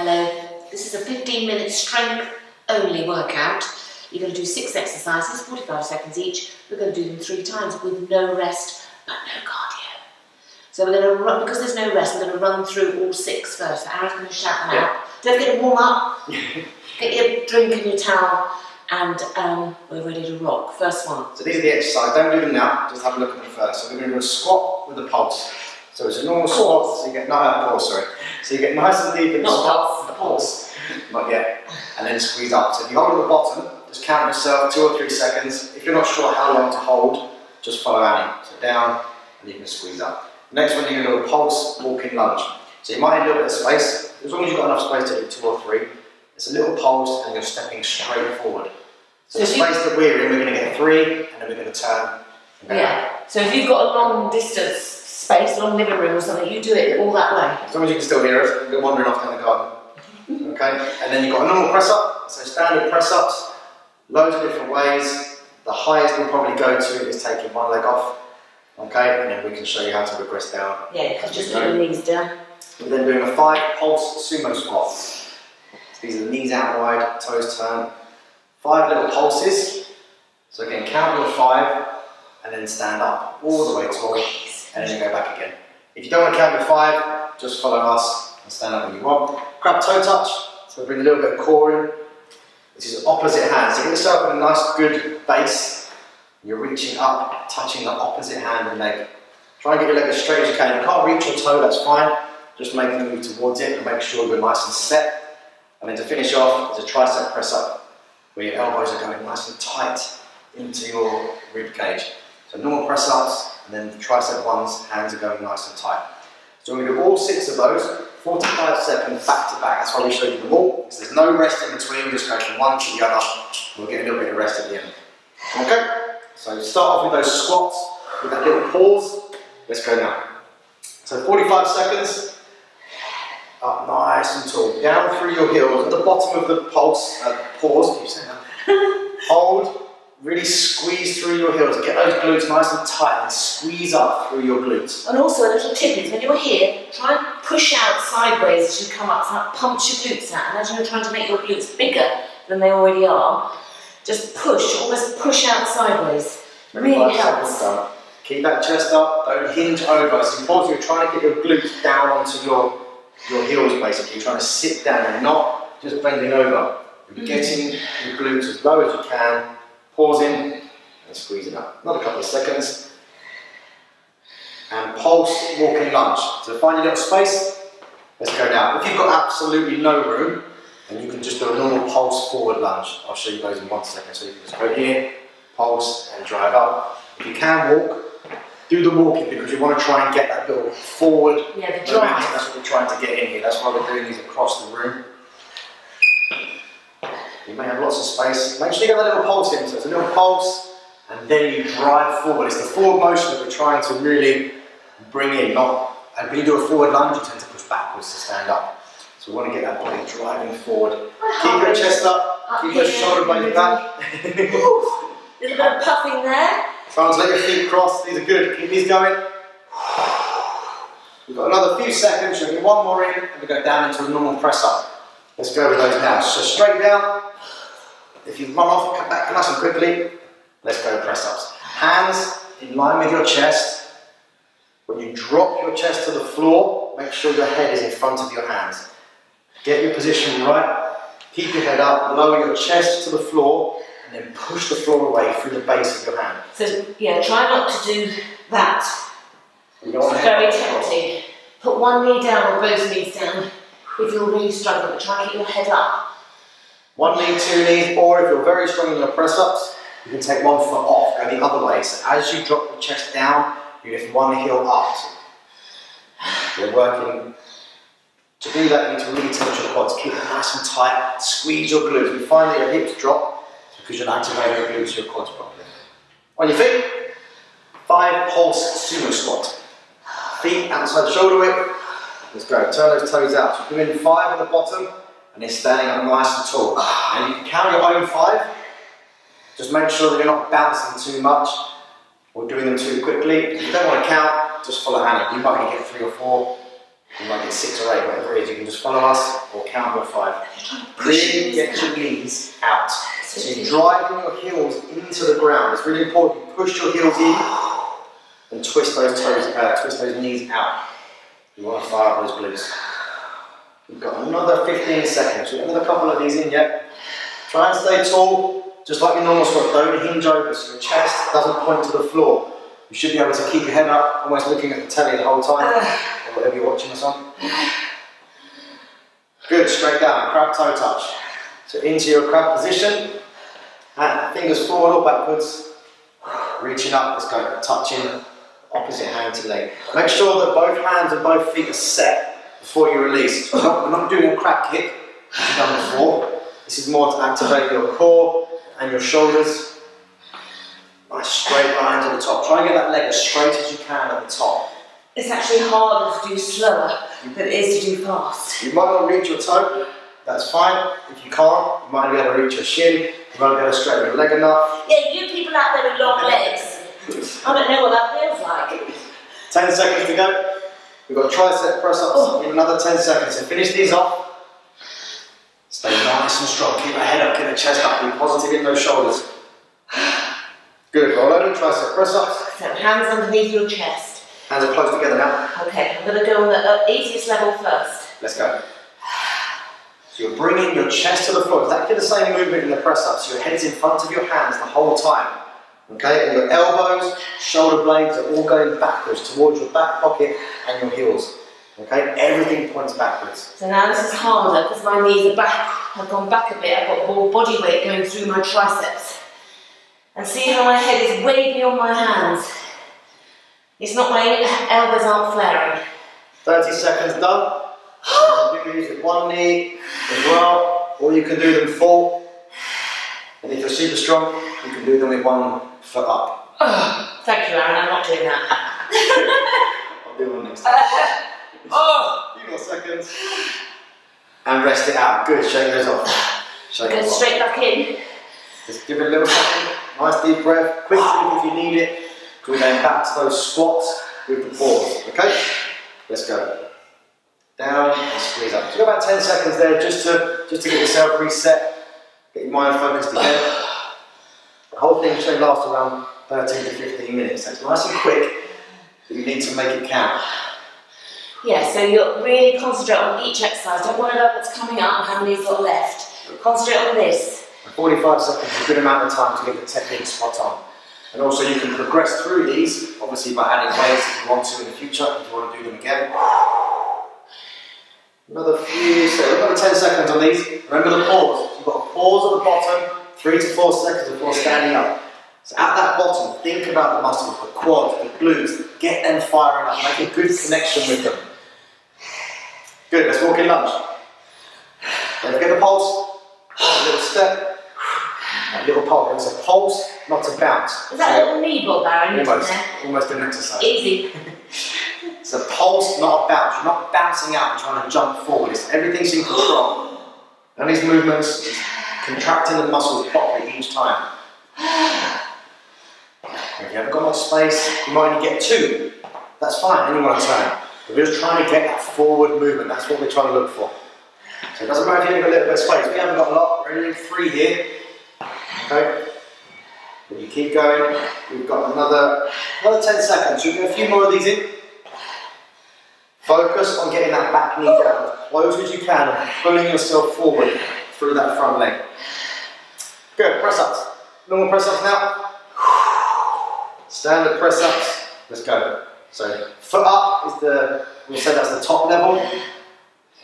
Hello, this is a 15-minute strength only workout. You're going to do 6 exercises, 45 seconds each. We're going to do them 3 times with no rest, but no cardio. So we're going to run, because there's no rest, we're going to run through all 6 first. So Aaron's going to shout them out. Don't forget to warm up, get your drink and your towel, and we're ready to rock. First one. So these are the exercises. Don't do them now, just have a look at them first. So we're going to do a squat with a pulse. So it's a normal squat, so you get So you get nice and deep in the squat, the pulse. Not yet. And then squeeze up. So if you hold at the bottom, just count yourself 2 or 3 seconds. If you're not sure how long to hold, just follow Annie. So down, and you can squeeze up. Next one, you're going to do a pulse walking lunge. So you might need a little bit of space. As long as you've got enough space to do 2 or 3, it's a little pulse and you're stepping straight forward. So the space that we're in, we're going to get 3, and then we're going to turn. So if you've got a long distance space, long living room or something, you do it all that way. As long as you can still hear us, we're wandering off down the garden. Okay, and then you've got a normal press up. So standard press ups, loads of different ways. The highest we'll probably go to is taking one leg off. Okay, and then we can show you how to progress down. Yeah, you can just put your knees down. We're then doing a 5 pulse sumo squat. So these are the knees out wide, toes turn. 5 little pulses. So again, count your 5 and then stand up all the way tall, and then you go back again. If you don't want to count your 5, just follow us and stand up when you want. Grab toe touch, so bring a little bit of core in. This is opposite hands. So get yourself in a nice good base. You're reaching up, touching the opposite hand and leg. Try and get your leg as straight as you can. If you can't reach your toe, that's fine. Just make the move towards it and make sure you're nice and set. And then to finish off is a tricep press up, where your elbows are going nice and tight into your rib cage. So normal press ups, and then the tricep ones, hands are going nice and tight. So we're going to do all 6 of those, 45 seconds back to back. That's why we showed you them all, because there's no rest in between. We just go from one to the other. We'll get a little bit of rest at the end. Okay? So start off with those squats, with that little pause. Let's go now. So 45 seconds, up nice and tall, down through your heels, at the bottom of the pulse, pause, keep saying that. Hold, really squeeze through your heels, get those glutes nice and tight, and squeeze up through your glutes. And also a little tip is, when you're here, try and push out sideways as you come up, so that pumps your glutes out. Imagine you're trying to make your glutes bigger than they already are. Just push, almost push out sideways. Really helps. Keep that chest up, don't hinge over. It's important you're trying to get your glutes down onto your heels basically. You're trying to sit down and not just bending over. You're getting your glutes as low as you can, pausing and squeezing up. Another couple of seconds. And pulse walking lunge. So find your little space. Let's go now. If you've got absolutely no room, and you can just do a normal pulse forward lunge. I'll show you those in 1 second. So you can just go here, pulse and drive up. If you can walk, do the walking, because you want to try and get that little forward momentum. That's what we're trying to get in here. That's why we're doing these across the room. You may have lots of space. Make sure you get that little pulse in. So it's a little pulse, and then you drive forward. It's the forward motion that we're trying to really bring in. And when you do a forward lunge, you tend to push backwards to stand up. So we want to get that body driving forward. Keep your chest up, keep your shoulder blades back. Little bit of puffing there. Try and let your feet cross. These are good. Keep these going. We've got another few seconds. We'll get one more in, and we go down into a normal press up. Let's go with those now. So straight down. If you run off, come back nice and quickly. Let's go press ups. Hands in line with your chest. When you drop your chest to the floor, make sure your head is in front of your hands. Get your position right. Keep your head up. Lower your chest to the floor, and then push the floor away through the base of your hand. So yeah, try not to do that. It's very tempting. Put one knee down or both knees down if you're really struggling, but try and keep your head up. 1 knee, 2 knees, or if you're very strong in your press-ups, you can take 1 foot off, go the other way. So as you drop your chest down, you lift 1 heel up. So you're working. To do that, you need to really touch your quads. Keep them nice and tight, squeeze your glutes. If you find that your hips drop, it's because you're not activating your glutes, your quads properly. On your feet, 5 pulse sumo squat. Feet outside shoulder width. Let's go, turn those toes out. So you're doing 5 at the bottom, and then standing up nice and tall. And you can count your own 5. Just make sure that you're not bouncing too much or doing them too quickly. If you don't want to count, just follow Hannah. You might only get 3 or 4. You might get 6 or 8, whatever it is. You can just follow us or count to 5. Really get your knees out. So you're driving your heels into the ground. It's really important. You push your heels in and twist those toes, twist those knees out. You want to fire up those glutes. We've got another 15 seconds. We've got another couple of these in yet. Try and stay tall, just like your normal squat. Don't hinge over so your chest doesn't point to the floor. You should be able to keep your head up, almost looking at the telly the whole time, or whatever you're watching us on. Good, straight down, crab toe touch. So into your crab position, and fingers forward or backwards, reaching up, let's go, touching opposite hand to leg. Make sure that both hands and both feet are set before you release. We're not doing a crab kick, as you've done before. This is more to activate your core and your shoulders. Nice straight line to the top. Try and get that leg as straight as you can at the top. It's actually harder to do slower than it is to do fast. You might not reach your toe, that's fine. If you can't, you might be able to reach your shin, you might be able to straighten your leg enough. Yeah, you people out there with long legs, I don't know what that feels like. 10 seconds to go. We've got tricep press-ups in another 10 seconds. So finish these off. Stay nice and strong. Keep the head up, keep the chest up, be positive in those shoulders. Good, roll over, tricep press-ups. So hands underneath your chest. Hands are close together now. Okay, I'm going to go on the easiest level first. Let's go. So you're bringing your chest to the floor. Exactly the same movement in the press-ups. So your head's in front of your hands the whole time. Okay, and your elbows, shoulder blades are all going backwards towards your back pocket and your heels. Okay, everything points backwards. So now this is harder because my knees are back. I've gone back a bit. I've got more body weight going through my triceps. And see how my head is way beyond my hands. It's not, my elbows aren't flaring. 30 seconds done. You can do these with one knee as well, or you can do them full. And if you're super strong, you can do them with one foot up. Oh, thank you, Aaron. I'm not doing that. I'll do one next time. A few more seconds. And rest it out. Good, shake those off. Shake Go straight back in. Just give it a little second. Nice deep breath. Quick sleep if you need it. We're going back to those squats with the pause. Okay? Let's go. Down and squeeze up. So you've got about 10 seconds there just to get yourself reset. Get your mind focused again. The whole thing should last around 13 to 15 minutes. So it's nice and quick, but you need to make it count. Yeah, so you'll really concentrate on each exercise. Don't worry about what's coming up and how many you've got left. Concentrate on this. 45 seconds is a good amount of time to get the technique spot on. And also you can progress through these, obviously by adding weights if you want to in the future, if you want to do them again. Another 10 seconds on these. Remember the pause. You've got a pause at the bottom, 3 to 4 seconds before standing up. So at that bottom, think about the muscles, the quads, the glutes, get them firing up, make a good connection with them. Good, let's walk in lunge. Don't forget the pulse, a little step, a little pulse. It's a pulse, not a bounce. Is that a little knee ball, Baron? Almost an exercise. Easy. It's a pulse, not a bounce. You're not bouncing out and trying to jump forward. Everything's in control. And these movements, contracting the muscles properly each time. If you haven't got much space, you might only get 2. That's fine, then you want to turn. We're just trying to get that forward movement. That's what we're trying to look for. So it doesn't matter if you've got a little bit of space. We haven't got a lot. We're only in 3 here. Okay? But you keep going. We've got another 10 seconds. We'll get a few more of these in. Focus on getting that back knee down as close as you can and pulling yourself forward through that front leg. Good, press ups. Normal press ups now. Standard press ups. Let's go. So foot up is we'll say that's the top level.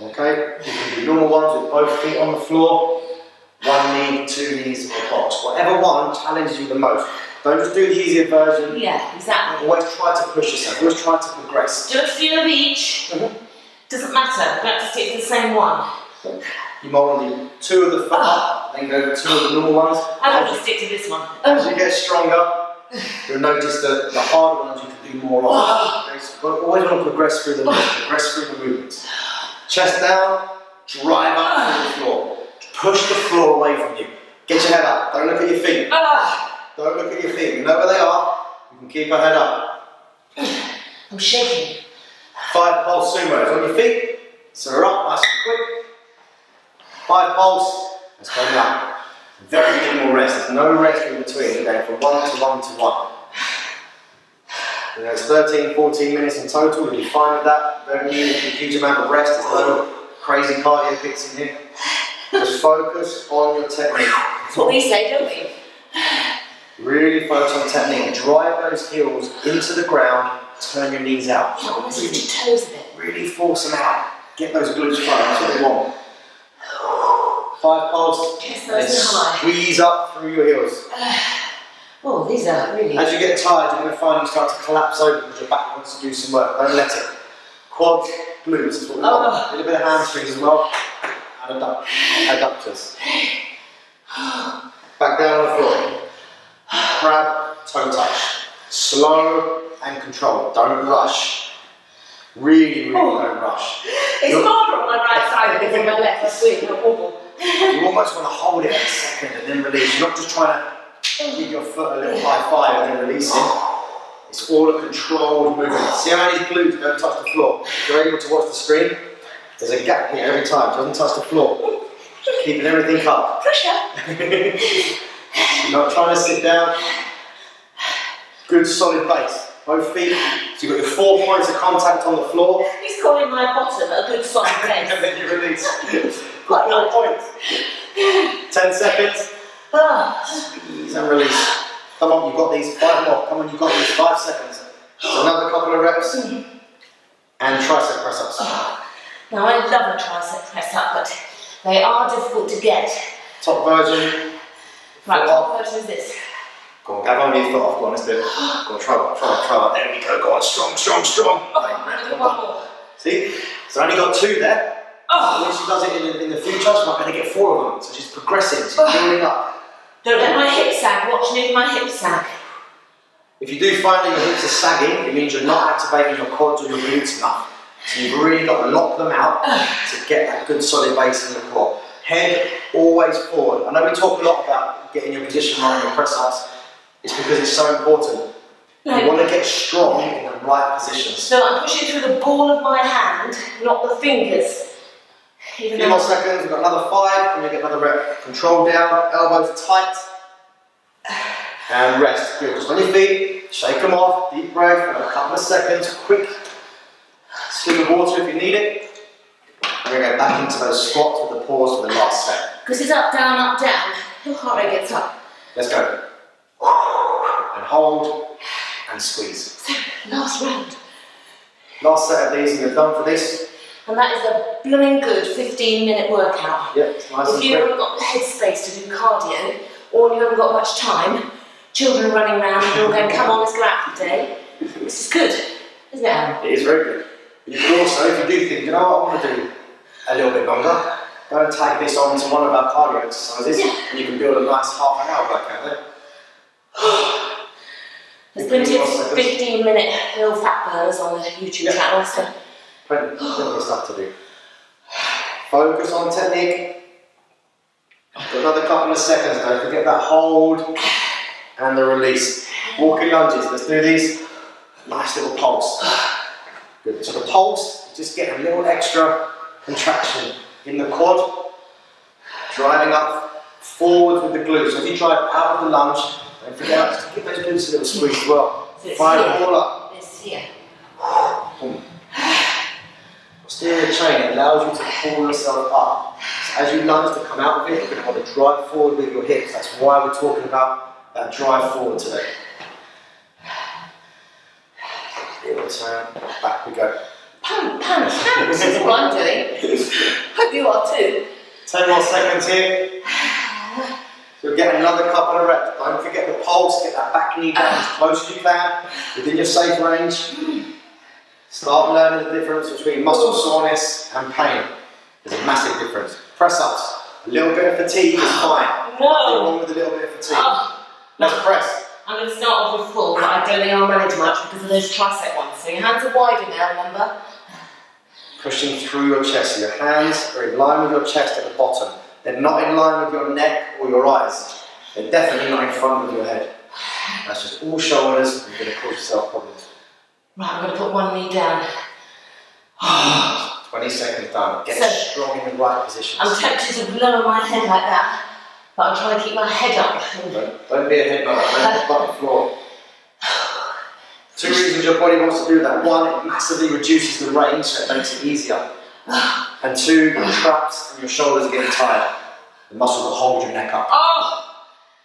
Okay, you can do normal ones with both feet on the floor. 1 knee, 2 knees, or box. Whatever one challenges you the most. Don't just do the easier version. Yeah, exactly. Always try to push yourself. Always try to progress. Do a few of each. Doesn't matter. You don't have to stick to the same one. You might want to do 2 of the foot up, then go to 2 of the normal ones. I want to stick to this one. As you get stronger, you'll notice that the harder ones you can do more of. Okay, so you always want to progress through the movements. Chest down, drive up through the floor. Push the floor away from you. Get your head up. Don't look at your feet. Don't look at your feet. You know where they are. You can keep your head up. I'm shaking. 5 pulse sumos on your feet. So we're up nice and quick. 5 pulse. Let's go now. Very minimal rest. There's no rest in between. We're going from 1 to 1 to 1. And there's 13, 14 minutes in total. We'll be fine with that. Don't need a huge amount of rest. There's no crazy cardio bits in here. Just focus on your technique. That's what we say, don't we? Really focus on technique. Drive those heels into the ground. Turn your knees out. Yeah, almost lift your toes a bit. Really force them out. Get those glutes flowing. That's what we want. 5 pulse. Yes, And then squeeze up through your heels. Oh, these are really... As you get tired, you're going to find you start to collapse over because your back wants to do some work. Don't let it. Quads, glutes is what we want. A little bit of hamstrings as well. And adductors. Back down on the floor. Grab, toe touch. Slow and controlled. Don't rush. Really don't rush. It's harder on my right side than on my left. I swear, I wobble. You almost want to hold it a second and then release. You're not just trying to give your foot a little high five and then release it. It's all a controlled movement. See how many glutes don't touch the floor? If you're able to watch the screen, there's a gap here every time. It doesn't touch the floor. Keeping everything up. Pressure. You're not trying to sit down. Good solid base. Both feet. So you've got your 4 points of contact on the floor. He's calling my bottom a good solid base. And then you release. 4 points. 10 seconds. Squeeze and release. Come on, you've got these. 5 more. Come on, you've got these. 5 seconds. So another couple of reps. And tricep press ups. Now I love a tricep press up, but they are difficult to get. Top version. Right, what version is this? Go on, have only your foot off. Go on, let's do it. Go on, try that. There we go. Go on, strong. One more. See? So I only got 2 there. When she does it in the future, she's not going to get 4 of them. So she's progressing, she's building up. Don't let my hip sag. Watch me with my hip sag. If you do find that your hips are sagging, it means you're not activating your quads or your glutes enough. So you've really got to lock them out to get that good solid base in the core. Head always forward. I know we talk a lot about getting your position right in your press ups. It's because it's so important. No. You want to get strong in the right positions. So I'm pushing through the ball of my hand, not the fingers. A few more seconds, we've got another 5, and you get another rep. Control down, elbows tight, and rest. Good, just on your feet, shake them off, deep breath, and a couple of seconds, quick swim of water if you need it. And we're going to go back into those squats with the pause for the last set. Because it's up, down, your heart rate gets up. Let's go. And hold, and squeeze. So, last round. Last set of these, and you're done for this. And that is a blooming good 15-minute workout. Yep, it's nice and quick. If you haven't got the headspace to do cardio, or you haven't got much time, children running around and you're going, come on, let's go out for the day. This is good, isn't it, Aaron? It is very good. But you can also, if you do think, you know what, I want to do a little bit longer, go and tag this on to one of our cardio exercises, and you can build a nice half-an-hour workout there. There's plenty of 15-minute little fat burners on the YouTube channel, so. Plenty of stuff to do. Focus on technique. Got another couple of seconds, don't forget that hold and the release. Walking lunges, let's do these. Nice little pulse. Good. So the pulse is just getting a little extra contraction in the quad. Driving up forward with the glutes. So if you drive out of the lunge, don't forget to give those glutes a little squeeze as well. Fire it all up. It's here. Boom. Steering the chain, it allows you to pull yourself up. So as you lunge to come out of it, you're going to want to drive forward with your hips. That's why we're talking about that drive forward today. Little turn, back we go. Pants, this is what I'm doing. Hope you are too. 10 more seconds here. So get another couple of reps. Don't forget the pulse, get that back knee down as close as you can, within your safe range. Start learning the difference between muscle soreness and pain. There's a massive difference. Press ups. A little bit of fatigue is fine. No. Nothing wrong with a little bit of fatigue. Let's press. I'm going to start off with full, but I don't think I'll manage much because of those tricep ones. So your hands are wider now, remember? Pushing through your chest. So your hands are in line with your chest at the bottom. They're not in line with your neck or your eyes. They're definitely not in front of your head. That's just all shoulders. You're going to cause yourself problems. Right, I'm going to put one knee down. 20 seconds done. Get strong in the right positions. I'm tempted to lower my head like that, but I'm trying to keep my head up. Don't be a head nod, don't head butt the floor. 2 reasons your body wants to do that. 1, it massively reduces the range, so it makes it easier. And 2, your traps and your shoulders are getting tired. The muscles will hold your neck up.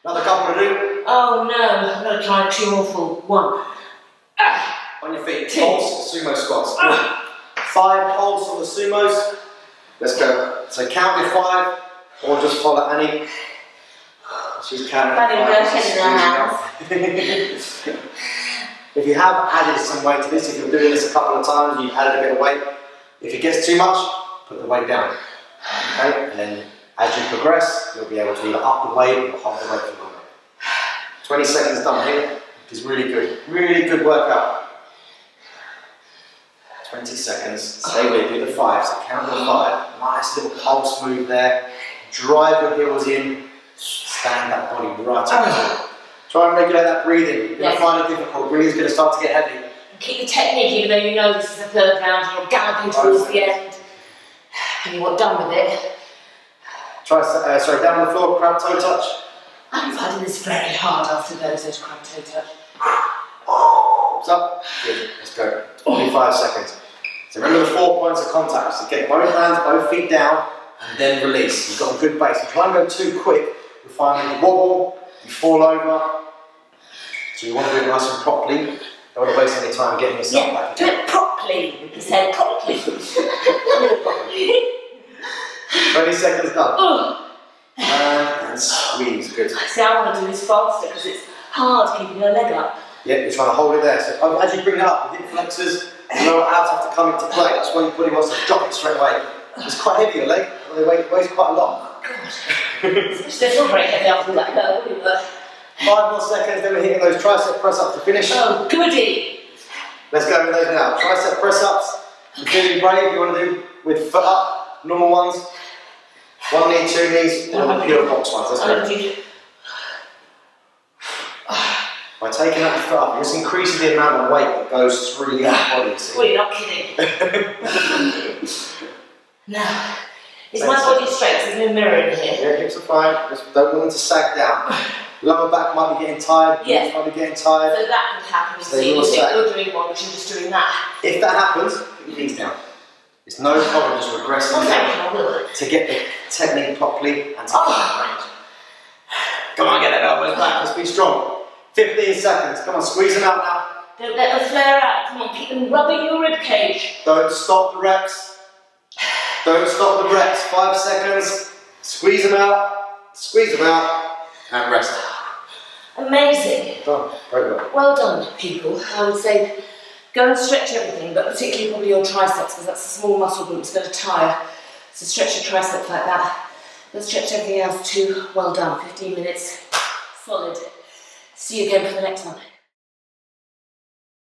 Another couple to do. Oh no, I'm going to try 2 more full. 1. On your feet, pulse, sumo squats. 5 pulse on the sumos. Let's go. So count your 5, or just follow Annie. She's counting. If you have added some weight to this, if you're doing this a couple of times and you've added a bit of weight, if it gets too much, put the weight down. Okay? And then as you progress, you'll be able to either up the weight or hold the weight for longer. 20 seconds done here, which is really good. Really good workout. 20 seconds. Stay with it. Do the 5. So count the 5. Nice little pulse move there. Drive your heels in. Stand that body right up. Try and regulate that breathing. You're going to find it difficult. Breathing's going to start to get heavy. And keep the technique, even though you know this is the 3rd round and you're galloping towards the end. And you want done with it. Try, down on the floor, crab toe touch. I'm finding this very hard after those crab toe touch. What's up? Good. Let's go. 25 seconds. So remember the 4 points of contact. So get both hands, both feet down, and then release. You've got a good base. If you try and go too quick, you'll find that you wobble, you fall over. So you want to do it nice and properly. Don't want to waste any time getting yourself back again. Do it properly. You said properly. 20 seconds done. And squeeze. Good. See, I want to do this faster because it's hard keeping your leg up. Yeah, you're trying to hold it there. So as you bring it up, the hip flexors, the lower abs have to come into play. That's why your body wants to drop it straight away. It's quite heavy, your leg. It weighs quite a lot. It's not very heavy after that though. 5 more seconds, then we're hitting those tricep press-ups to finish. Oh, goody! Let's go with those now. Tricep press-ups. You're feeling brave, you want to do with foot up, normal ones. 1 knee, 2 knees, or the pure box ones. Let's go. By taking that foot up, you're just increasing the amount of weight that goes through the upper body. Well, you're not kidding. Now, is my body straight? There's no mirror in here. Yeah, hips are fine. Just don't want them to sag down. Lower back might be getting tired. Yeah. Might be getting tired. So that could happen. So you think you're doing one, but you're just doing that. If that happens, put your knees down. It's no problem just regressing down to get the technique properly and to get that range. Come on, get that elbows back. Let's be strong. 15 seconds. Come on, squeeze them out now. Don't let them flare out. Come on, keep them rubbing your rib cage. Don't stop the reps. Don't stop the reps. 5 seconds. Squeeze them out. Squeeze them out. And rest. Amazing. Done. Very well. Well done, people. I would say go and stretch everything, but particularly probably your triceps, because that's a small muscle group that's going to tire. So stretch your triceps like that. Let's stretch everything else too. Well done. 15 minutes. Solid. See you again for the next one.